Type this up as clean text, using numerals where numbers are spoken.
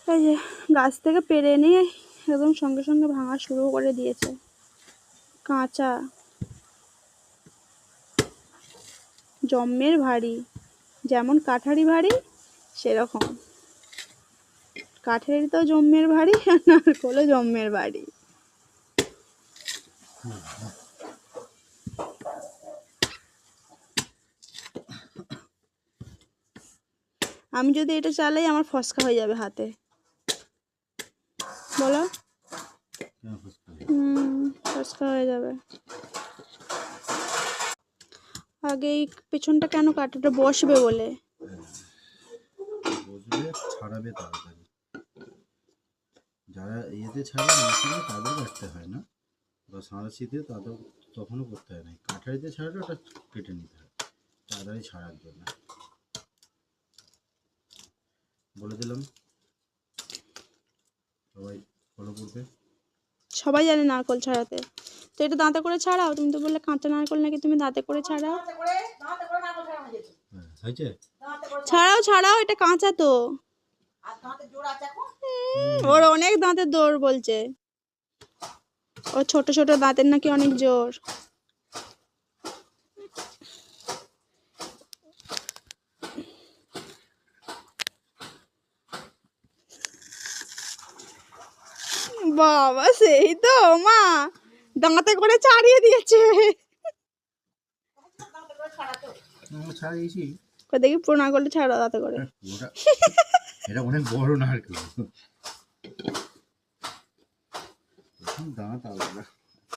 এই যে গাছ থেকে পেড়ে নিয়ে একদম সঙ্গে সঙ্গে ভাঙা শুরু করে দিয়েছে। কাঁচা, জম্মের ভারী, যেমন কাঠারি ভারী সেরকম। কাঠের তো জম্মের ভারী আর নারকলও জম্মের ভারী। আমি যদি এটা চালাই আমার ফসকা হয়ে যাবে হাতে, বলো। ফসকা হয়ে যাবে। আগে এই পেছনটা কেন কাটাটা বসবে বলে, বসবে ছাড়াবে তাড়াতাড়ি। যারা ইয়েতে ছাড়ে মেশিনে তাদের কাটতে হয় না, বা সাঁড়াশিতে তাদের তখনও করতে হয় না। কাঠারিতে ছাড়লে ওটা কেটে নিতে হয় তাড়াতাড়ি ছাড়ার জন্য। বলে দিলাম, সবাই ফলো করবে। সবাই জানে নারকল ছাড়াতে। তো এটা দাঁতে করে ছাড়াও। তুমি তো বললে কাঁচা নারকল নাকি তুমি দাঁতে করে ছাড়াও। ছাড়াও ছাড়াও, এটা কাঁচা তো। ওর অনেক দাঁতের জোর বলছে, ও ছোট ছোট দাঁতের নাকি অনেক জোর। বাবা সেই তো মা দাঁতে করে ছাড়িয়ে দিয়েছে। ছাড়িয়েছি, দেখি পুরো নারকলটা ছাড়া দাঁতে করে। এটা অনেক বড় নারকেল, দাঁত আলাদা।